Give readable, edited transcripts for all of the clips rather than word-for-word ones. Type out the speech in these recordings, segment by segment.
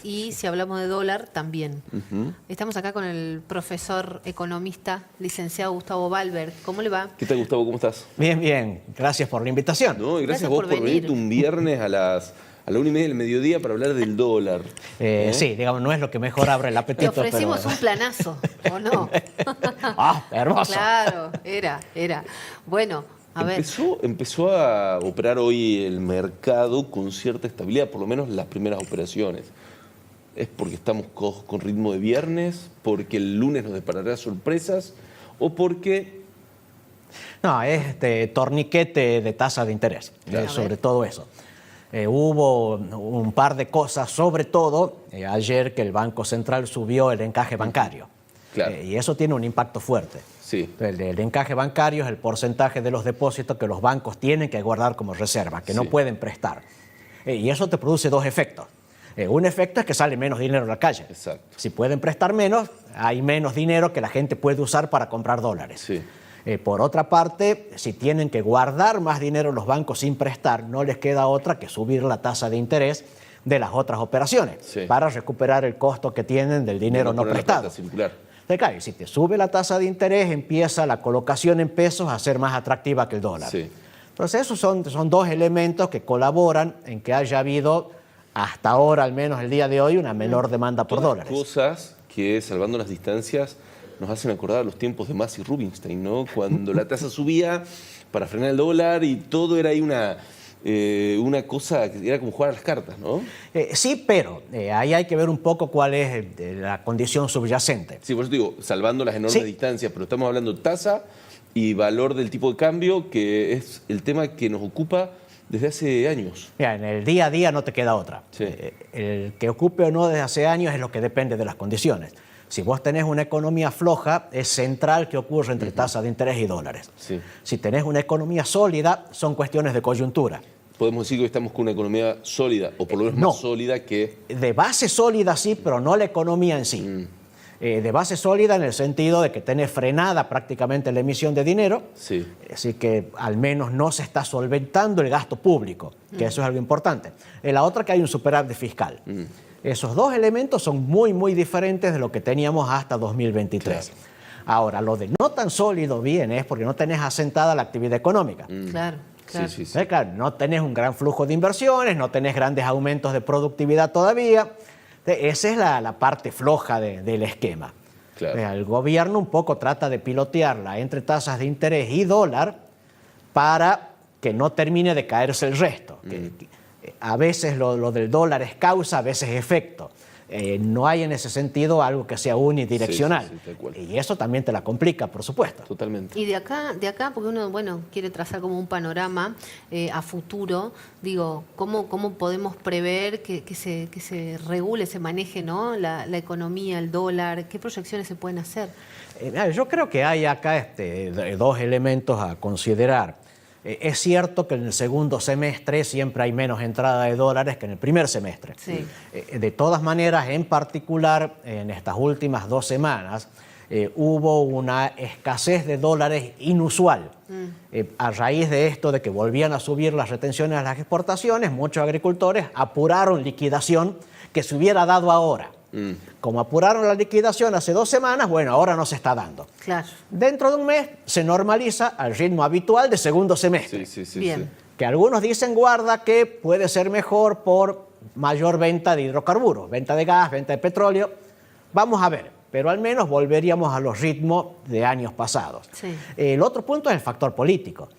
Y si hablamos de dólar, también. Estamos acá con el profesor economista, licenciado Gustavo Valver. ¿Cómo le va? ¿Qué tal, Gustavo? ¿Cómo estás? Bien, bien. Gracias por la invitación. No, y gracias a vos por venirte un viernes a la 1:30 del mediodía para hablar del dólar. Sí, digamos, no es lo que mejor abre el apetito. Te ofrecimos un planazo, ¿o no? Hermoso. Claro, era. Bueno, a ver. Empezó a operar hoy el mercado con cierta estabilidad, por lo menos las primeras operaciones. ¿Es porque estamos con ritmo de viernes? ¿Porque el lunes nos deparará sorpresas? ¿O porque...? No, es torniquete de tasa de interés, sobre todo eso. Hubo un par de cosas, sobre todo ayer que el Banco Central subió el encaje bancario. Claro. Y eso tiene un impacto fuerte. Sí. El encaje bancario es el porcentaje de los depósitos que los bancos tienen que guardar como reserva, que no pueden prestar. Y eso te produce dos efectos. Un efecto es que sale menos dinero a la calle. Exacto. Si pueden prestar menos, hay menos dinero que la gente puede usar para comprar dólares. Sí. Por otra parte, si tienen que guardar más dinero los bancos sin prestar, no les queda otra que subir la tasa de interés de las otras operaciones para recuperar el costo que tienen del dinero no prestado. Claro, si te sube la tasa de interés, empieza la colocación en pesos a ser más atractiva que el dólar. Sí. Entonces, esos son dos elementos que colaboran en que haya habido, hasta ahora, al menos el día de hoy, una menor demanda por dólares. Cosas que, salvando las distancias, nos hacen acordar a los tiempos de Masi Rubinstein, ¿no? Cuando la tasa subía para frenar el dólar y todo era ahí una cosa que era como jugar a las cartas, ¿no? Sí, pero ahí hay que ver un poco cuál es la condición subyacente. Sí, por eso digo, salvando las enormes distancias, pero estamos hablando de tasa y valor del tipo de cambio, que es el tema que nos ocupa desde hace años. Mira, en el día a día no te queda otra. Sí. El que ocupe o no desde hace años es lo que depende de las condiciones. Si vos tenés una economía floja, es central que ocurre entre tasa de interés y dólares. Sí. Si tenés una economía sólida, son cuestiones de coyuntura. Podemos decir que estamos con una economía sólida, o por lo menos más sólida que... De base sólida sí, pero no la economía en sí. De base sólida en el sentido de que tenés frenada prácticamente la emisión de dinero, así que al menos no se está solventando el gasto público, que eso es algo importante. La otra que hay un superávit fiscal. Esos dos elementos son muy, muy diferentes de lo que teníamos hasta 2023. Claro. Ahora, lo de no tan sólido viene es porque no tenés asentada la actividad económica. Claro. Sí. Claro, no tenés un gran flujo de inversiones, no tenés grandes aumentos de productividad todavía. Esa es la parte floja del esquema. Claro. El gobierno un poco trata de pilotearla entre tasas de interés y dólar para que no termine de caerse el resto. A veces lo del dólar es causa, a veces es efecto. No hay en ese sentido algo que sea unidireccional. Sí, tal cual. Y eso también te la complica, por supuesto. Totalmente. Y de acá, porque uno, quiere trazar como un panorama a futuro, digo, ¿cómo podemos prever que se regule, se maneje, ¿no? la economía, el dólar? ¿Qué proyecciones se pueden hacer? Yo creo que hay acá dos elementos a considerar. Es cierto que en el segundo semestre siempre hay menos entrada de dólares que en el primer semestre. Sí. De todas maneras, en particular, en estas últimas 2 semanas, hubo una escasez de dólares inusual. A raíz de esto, de que volvían a subir las retenciones a las exportaciones, muchos agricultores apuraron liquidación que se hubiera dado ahora. Como apuraron la liquidación hace 2 semanas, bueno, ahora no se está dando. Claro. Dentro de un mes se normaliza al ritmo habitual de segundo semestre. Sí. Bien. Que algunos dicen, guarda, que puede ser mejor por mayor venta de hidrocarburos, venta de gas, venta de petróleo. Vamos a ver, pero al menos volveríamos a los ritmos de años pasados. Sí. El otro punto es el factor político.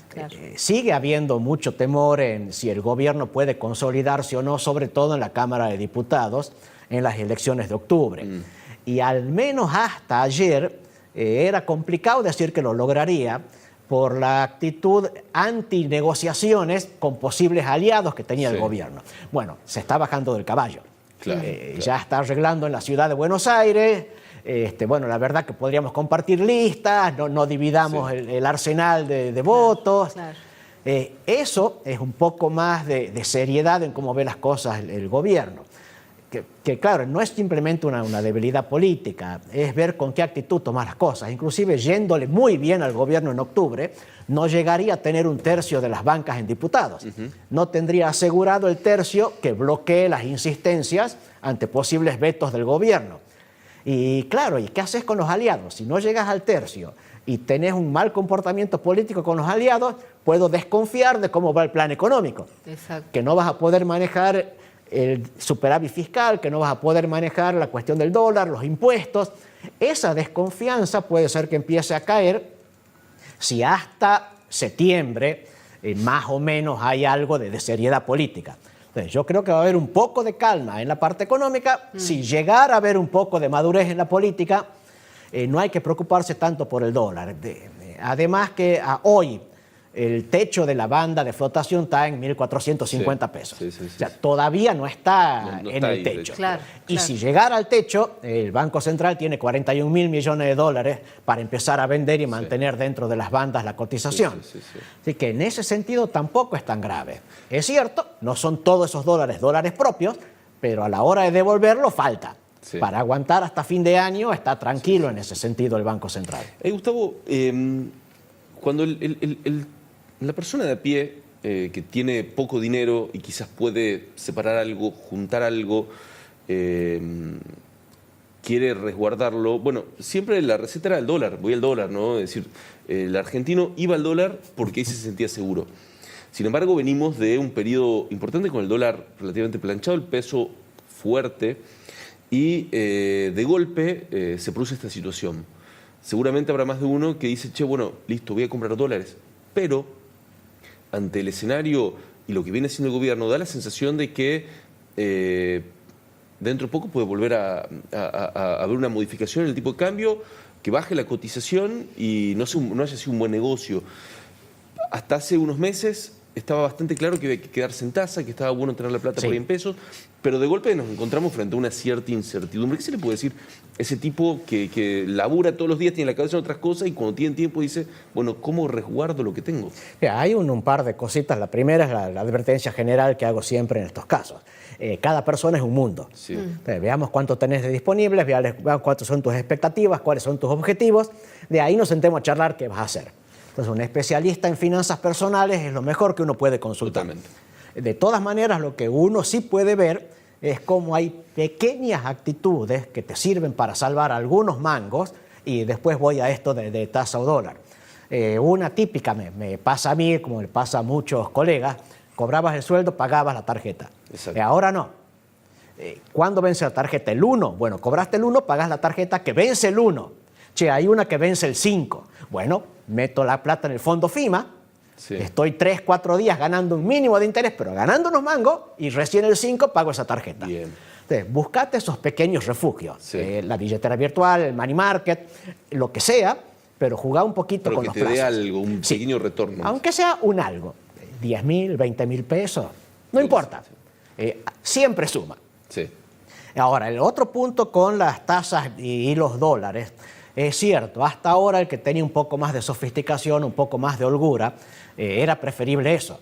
Claro. Sigue habiendo mucho temor en si el gobierno puede consolidarse o no, sobre todo en la Cámara de Diputados, en las elecciones de octubre. Y al menos hasta ayer era complicado decir que lo lograría por la actitud anti-negociaciones con posibles aliados que tenía el gobierno. Bueno, se está bajando del caballo. Claro. Ya está arreglando en la ciudad de Buenos Aires. La verdad que podríamos compartir listas, no dividamos el arsenal de votos. Claro. Eso es un poco más de seriedad en cómo ve las cosas el gobierno. que claro, no es simplemente una debilidad política, es ver con qué actitud tomar las cosas. Inclusive yéndole muy bien al gobierno en octubre, no llegaría a tener 1/3 de las bancas en diputados. No tendría asegurado el tercio que bloquee las insistencias ante posibles vetos del gobierno. Y claro, ¿y qué haces con los aliados? Si no llegas al tercio y tenés un mal comportamiento político con los aliados, puedo desconfiar de cómo va el plan económico. Exacto. Que no vas a poder manejar el superávit fiscal, que no vas a poder manejar la cuestión del dólar, los impuestos. Esa desconfianza puede ser que empiece a caer si hasta septiembre más o menos hay algo de seriedad política. Entonces, yo creo que va a haber un poco de calma en la parte económica. Si llegara a haber un poco de madurez en la política, no hay que preocuparse tanto por el dólar. Además que hoy el techo de la banda de flotación está en 1.450 pesos. O sea, todavía no está en el techo. Claro, y si llegara al techo, el Banco Central tiene 41.000 millones de dólares para empezar a vender y mantener dentro de las bandas la cotización. Así que en ese sentido tampoco es tan grave. Es cierto, no son todos esos dólares propios, pero a la hora de devolverlo falta. Para aguantar hasta fin de año está tranquilo en ese sentido el Banco Central. Gustavo, cuando la persona de a pie que tiene poco dinero y quizás puede separar algo, juntar algo, quiere resguardarlo, bueno, siempre la receta era el dólar, voy al dólar, ¿no? Es decir, el argentino iba al dólar porque ahí se sentía seguro. Sin embargo, venimos de un periodo importante con el dólar relativamente planchado, el peso fuerte, y de golpe se produce esta situación. Seguramente habrá más de uno que dice, che, bueno, listo, voy a comprar dólares, pero ante el escenario y lo que viene haciendo el gobierno, da la sensación de que dentro de poco puede volver a haber una modificación en el tipo de cambio, que baje la cotización y no haya sido un buen negocio. Hasta hace unos meses estaba bastante claro que había que quedarse en tasa, que estaba bueno tener la plata por ahí en pesos, pero de golpe nos encontramos frente a una cierta incertidumbre. ¿Qué se le puede decir a ese tipo que labura todos los días, tiene la cabeza en otras cosas y cuando tiene tiempo dice, bueno, ¿cómo resguardo lo que tengo? Mira, hay un par de cositas. La primera es la advertencia general que hago siempre en estos casos. Cada persona es un mundo. Entonces, veamos cuánto tenés de disponibles, veamos cuántas son tus expectativas, cuáles son tus objetivos. De ahí nos sentemos a charlar qué vas a hacer. Entonces, un especialista en finanzas personales es lo mejor que uno puede consultar. Totalmente. De todas maneras, lo que uno sí puede ver es cómo hay pequeñas actitudes que te sirven para salvar algunos mangos, y después voy a esto de tasa o dólar. Una típica me pasa a mí, como le pasa a muchos colegas: cobrabas el sueldo, pagabas la tarjeta. Ahora no. ¿Cuándo vence la tarjeta? El 1. Bueno, cobraste el 1, pagas la tarjeta que vence el 1. Che, hay una que vence el 5. Bueno, meto la plata en el fondo FIMA, estoy 3, 4 días ganando un mínimo de interés, pero ganando unos mangos, y recién el 5 pago esa tarjeta. Bien. Entonces, buscate esos pequeños refugios, la billetera virtual, el money market, lo que sea, pero jugá un poquito con los plazos. Pero que te dé algo, un pequeño retorno. Aunque sea un algo, 10.000, 20.000 pesos, no importa, siempre suma. Ahora, el otro punto con las tasas y los dólares, es cierto, hasta ahora el que tenía un poco más de sofisticación, un poco más de holgura, era preferible eso.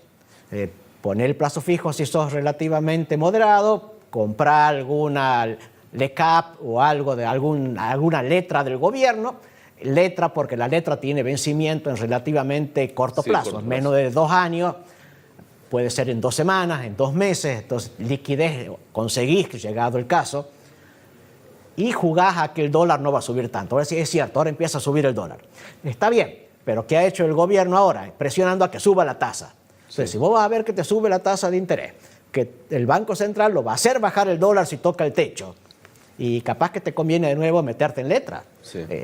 Poner el plazo fijo si sos relativamente moderado, comprar alguna LECAP o algo de alguna letra del gobierno, letra porque la letra tiene vencimiento en relativamente corto plazo, menos de 2 años, puede ser en 2 semanas, en 2 meses, entonces liquidez conseguís, llegado el caso, y jugás a que el dólar no va a subir tanto. Ahora sí es cierto, ahora empieza a subir el dólar. Está bien, pero ¿qué ha hecho el gobierno ahora? Presionando a que suba la tasa. Entonces, si vos vas a ver que te sube la tasa de interés, que el Banco Central lo va a hacer bajar el dólar si toca el techo, y capaz que te conviene de nuevo meterte en letra.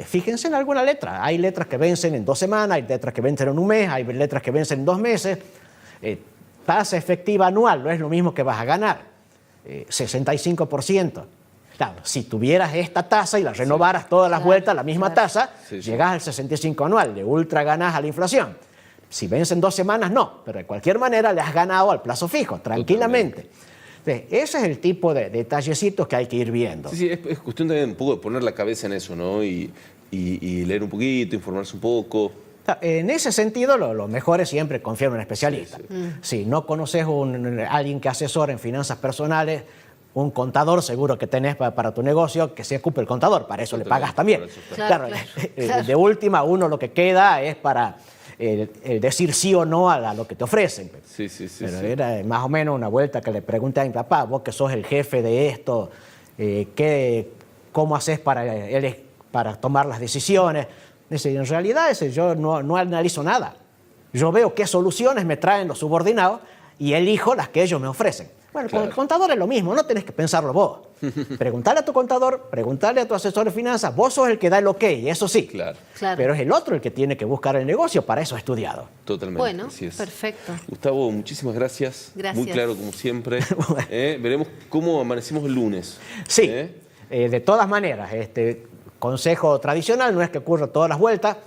Fíjense en alguna letra. Hay letras que vencen en 2 semanas, hay letras que vencen en 1 mes, hay letras que vencen en 2 meses. Tasa efectiva anual no es lo mismo que vas a ganar. 65%. Claro, si tuvieras esta tasa y la renovaras todas las vueltas, la misma tasa, llegás al 65 anual, de ultra ganás a la inflación. Si vence en 2 semanas, no, pero de cualquier manera le has ganado al plazo fijo, tranquilamente. Entonces, ese es el tipo de detallecitos que hay que ir viendo. Es cuestión también un poco de poner la cabeza en eso, ¿no? Y leer un poquito, informarse un poco. En ese sentido, lo mejor es siempre confiar en un especialista. Si no conoces a alguien que asesora en finanzas personales, un contador seguro que tenés para tu negocio, que se ocupe el contador, para eso le pagas también. Claro. De última, uno lo que queda es para el decir sí o no a lo que te ofrecen. Sí. Pero era más o menos una vuelta que le pregunté a mi papá, vos que sos el jefe de esto, ¿cómo haces para tomar las decisiones? Dice, en realidad yo no analizo nada. Yo veo qué soluciones me traen los subordinados y elijo las que ellos me ofrecen. Bueno, claro. Con el contador es lo mismo, no tenés que pensarlo vos. Preguntale a tu contador, preguntale a tu asesor de finanzas, vos sos el que da el ok, eso sí. Claro. Pero es el otro el que tiene que buscar el negocio, para eso ha estudiado. Totalmente. Bueno, así es. perfecto. Gustavo, muchísimas gracias. Gracias. Muy claro como siempre. Veremos cómo amanecemos el lunes. Sí, de todas maneras, consejo tradicional no es que ocurra todas las vueltas.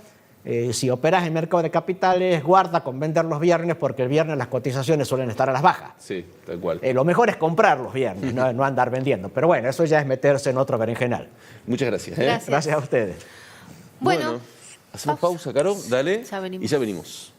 Si operas en mercado de capitales, guarda con vender los viernes, porque el viernes las cotizaciones suelen estar a las bajas. Sí, tal cual. Lo mejor es comprar los viernes, no andar vendiendo. Pero bueno, eso ya es meterse en otro berenjenal. Muchas gracias. Gracias. Gracias a ustedes. Bueno, hacemos pausa, Caro, dale. Ya venimos. Y ya venimos.